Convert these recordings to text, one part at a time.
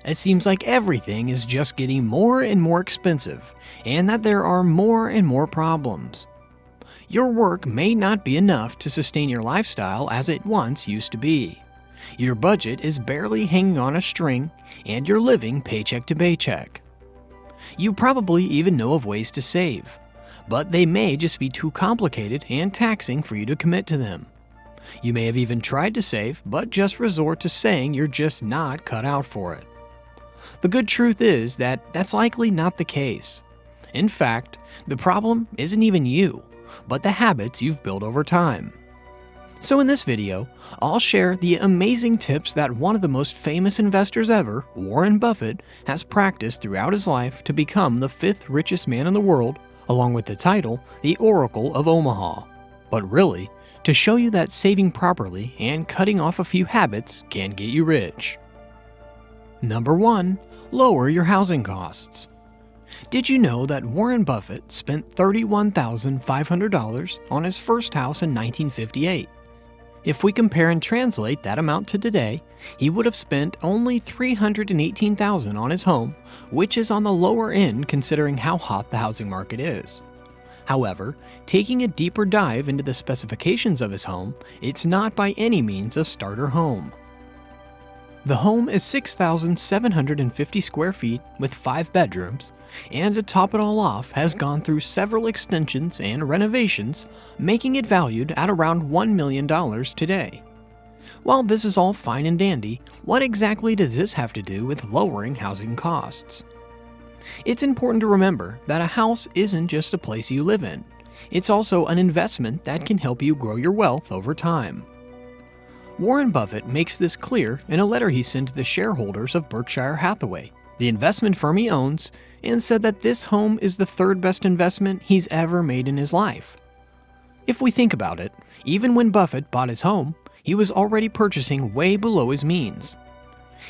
It seems like everything is just getting more and more expensive, and that there are more and more problems. Your work may not be enough to sustain your lifestyle as it once used to be. Your budget is barely hanging on a string, and you're living paycheck to paycheck. You probably even know of ways to save, but they may just be too complicated and taxing for you to commit to them. You may have even tried to save, but just resort to saying you're just not cut out for it. The good truth is that that's likely not the case. In fact, the problem isn't even you, but the habits you've built over time. So in this video, I'll share the amazing tips that one of the most famous investors ever, Warren Buffett, has practiced throughout his life to become the 5th richest man in the world, along with the title, the Oracle of Omaha. But really, to show you that saving properly and cutting off a few habits can get you rich. Number 1. Lower your housing costs. Did you know that Warren Buffett spent $31,500 on his first house in 1958? If we compare and translate that amount to today, he would have spent only $318,000 on his home, which is on the lower end considering how hot the housing market is. However, taking a deeper dive into the specifications of his home, it's not by any means a starter home. The home is 6,750 square feet with 5 bedrooms, and to top it all off has gone through several extensions and renovations, making it valued at around $1 million today. While this is all fine and dandy, what exactly does this have to do with lowering housing costs? It's important to remember that a house isn't just a place you live in. It's also an investment that can help you grow your wealth over time. Warren Buffett makes this clear in a letter he sent to the shareholders of Berkshire Hathaway, the investment firm he owns, and said that this home is the 3rd best investment he's ever made in his life. If we think about it, even when Buffett bought his home, he was already purchasing way below his means.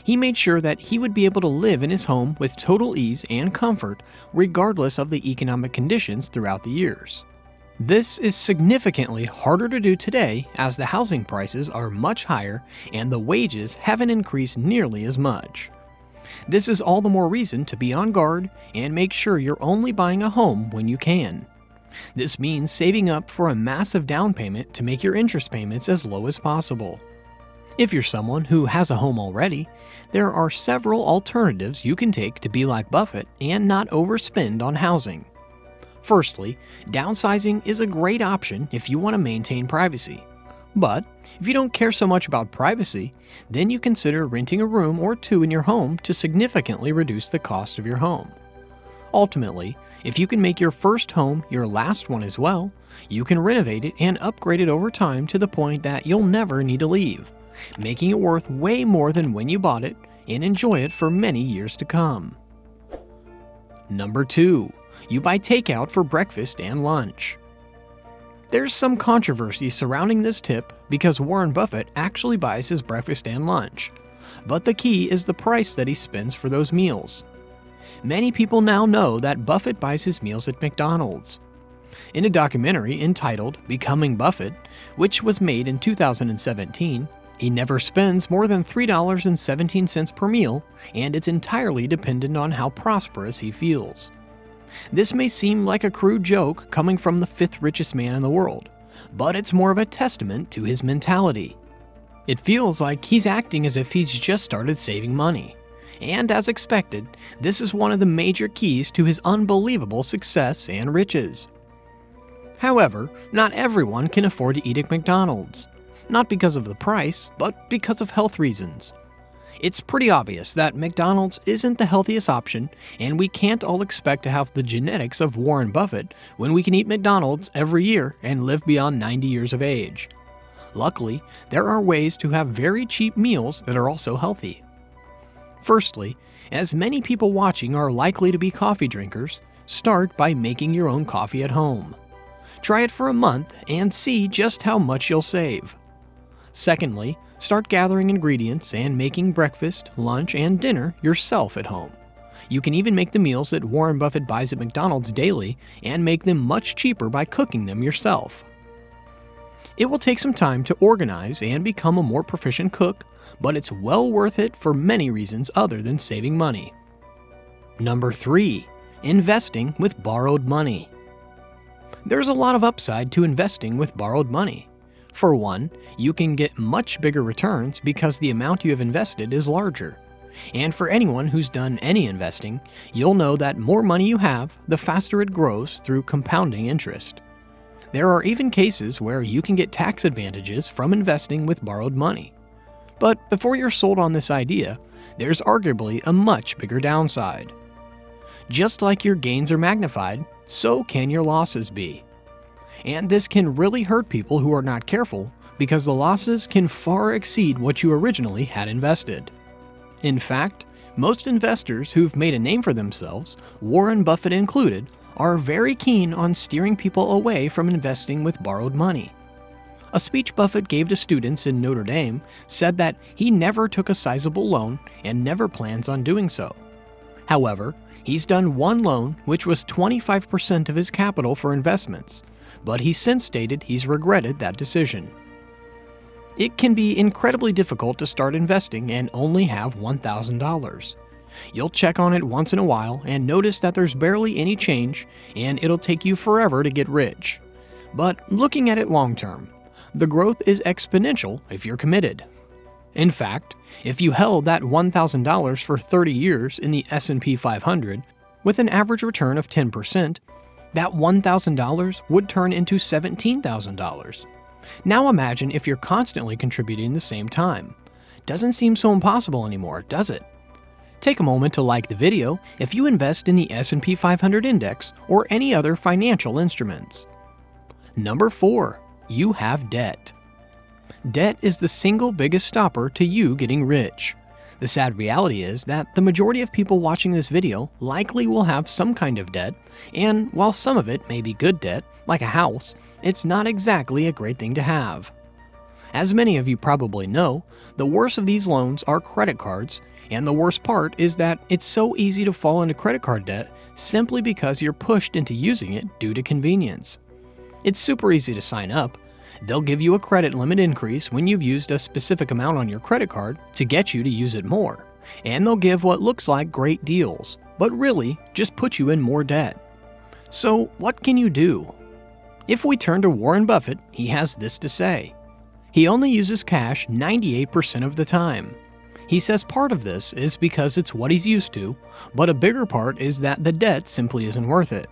He made sure that he would be able to live in his home with total ease and comfort regardless of the economic conditions throughout the years. This is significantly harder to do today as the housing prices are much higher and the wages haven't increased nearly as much. This is all the more reason to be on guard and make sure you're only buying a home when you can. This means saving up for a massive down payment to make your interest payments as low as possible. If you're someone who has a home already, there are several alternatives you can take to be like Buffett and not overspend on housing. Firstly, downsizing is a great option if you want to maintain privacy. But if you don't care so much about privacy, then you consider renting a room or 2 in your home to significantly reduce the cost of your home. Ultimately, if you can make your first home your last one as well, you can renovate it and upgrade it over time to the point that you'll never need to leave, making it worth way more than when you bought it and enjoy it for many years to come. Number 2. You buy takeout for breakfast and lunch. There's some controversy surrounding this tip because Warren Buffett actually buys his breakfast and lunch, but the key is the price that he spends for those meals. Many people now know that Buffett buys his meals at McDonald's. In a documentary entitled Becoming Buffett, which was made in 2017, he never spends more than $3.17 per meal, and it's entirely dependent on how prosperous he feels. This may seem like a crude joke coming from the 5th richest man in the world, but it's more of a testament to his mentality. It feels like he's acting as if he's just started saving money. And as expected, this is one of the major keys to his unbelievable success and riches. However, not everyone can afford to eat at McDonald's. Not because of the price, but because of health reasons. It's pretty obvious that McDonald's isn't the healthiest option, and we can't all expect to have the genetics of Warren Buffett when we can eat McDonald's every year and live beyond 90 years of age. Luckily, there are ways to have very cheap meals that are also healthy. Firstly, as many people watching are likely to be coffee drinkers, start by making your own coffee at home. Try it for a month and see just how much you'll save. Secondly, start gathering ingredients and making breakfast, lunch, and dinner yourself at home. You can even make the meals that Warren Buffett buys at McDonald's daily and make them much cheaper by cooking them yourself. It will take some time to organize and become a more proficient cook, but it's well worth it for many reasons other than saving money. Number 3. Investing with borrowed money. There's a lot of upside to investing with borrowed money. For one, you can get much bigger returns because the amount you have invested is larger. And for anyone who's done any investing, you'll know that more money you have, the faster it grows through compounding interest. There are even cases where you can get tax advantages from investing with borrowed money. But before you're sold on this idea, there's arguably a much bigger downside. Just like your gains are magnified, so can your losses be. And this can really hurt people who are not careful because the losses can far exceed what you originally had invested. In fact, most investors who've made a name for themselves, Warren Buffett included, are very keen on steering people away from investing with borrowed money. A speech Buffett gave to students in Notre Dame said that he never took a sizable loan and never plans on doing so. However, he's done one loan which was 25% of his capital for investments, but he's since stated he's regretted that decision. It can be incredibly difficult to start investing and only have $1,000. You'll check on it once in a while and notice that there's barely any change, and it'll take you forever to get rich. But looking at it long term, the growth is exponential if you're committed. In fact, if you held that $1,000 for 30 years in the S&P 500 with an average return of 10%, that $1,000 would turn into $17,000. Now imagine if you're constantly contributing the same time. Doesn't seem so impossible anymore, does it? Take a moment to like the video if you invest in the S&P 500 index or any other financial instruments. Number 4. You have debt. Debt is the single biggest stopper to you getting rich. The sad reality is that the majority of people watching this video likely will have some kind of debt, and while some of it may be good debt, like a house, it's not exactly a great thing to have. As many of you probably know, the worst of these loans are credit cards, and the worst part is that it's so easy to fall into credit card debt simply because you're pushed into using it due to convenience. It's super easy to sign up. They'll give you a credit limit increase when you've used a specific amount on your credit card to get you to use it more, and they'll give what looks like great deals, but really just put you in more debt. So what can you do? If we turn to Warren Buffett, he has this to say. He only uses cash 98% of the time. He says part of this is because it's what he's used to, but a bigger part is that the debt simply isn't worth it.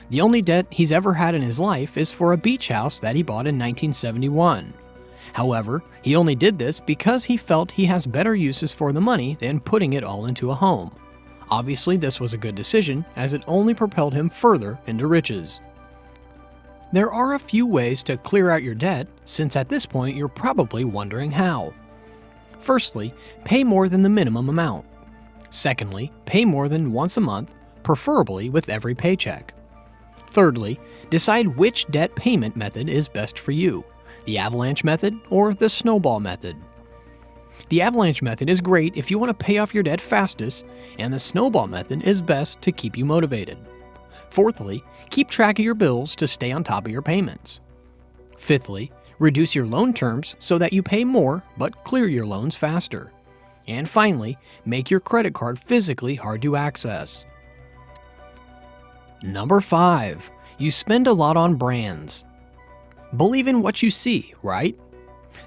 The only debt he's ever had in his life is for a beach house that he bought in 1971. However, he only did this because he felt he has better uses for the money than putting it all into a home. Obviously, this was a good decision, as it only propelled him further into riches. There are a few ways to clear out your debt, since at this point you're probably wondering how. Firstly, pay more than the minimum amount. Secondly, pay more than once a month, preferably with every paycheck. Thirdly, decide which debt payment method is best for you, the avalanche method or the snowball method. The avalanche method is great if you want to pay off your debt fastest, and the snowball method is best to keep you motivated. Fourthly, keep track of your bills to stay on top of your payments. Fifthly, reduce your loan terms so that you pay more but clear your loans faster. And finally, make your credit card physically hard to access. Number 5. You spend a lot on brands. Believe in what you see, right?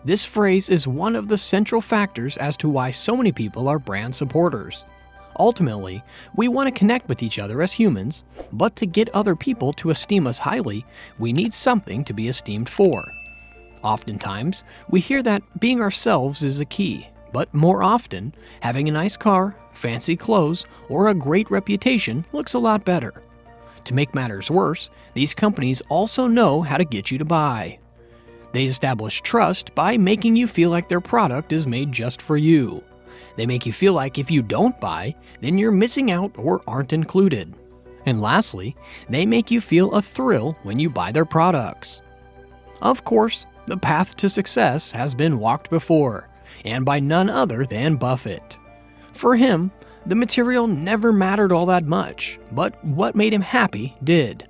This phrase is one of the central factors as to why so many people are brand supporters. Ultimately, we want to connect with each other as humans, but to get other people to esteem us highly, we need something to be esteemed for. Oftentimes, we hear that being ourselves is the key, but more often, having a nice car, fancy clothes, or a great reputation looks a lot better. To make matters worse, these companies also know how to get you to buy. They establish trust by making you feel like their product is made just for you. They make you feel like if you don't buy, then you're missing out or aren't included. And lastly, they make you feel a thrill when you buy their products. Of course, the path to success has been walked before, and by none other than Buffett. For him, the material never mattered all that much, but what made him happy did.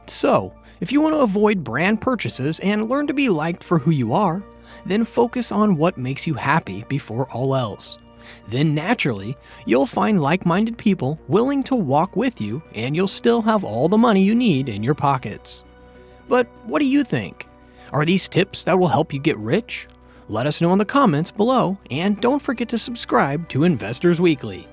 So, if you want to avoid brand purchases and learn to be liked for who you are, then focus on what makes you happy before all else. Then naturally, you'll find like-minded people willing to walk with you, and you'll still have all the money you need in your pockets. But what do you think? Are these tips that will help you get rich? Let us know in the comments below, and don't forget to subscribe to Investors Weekly.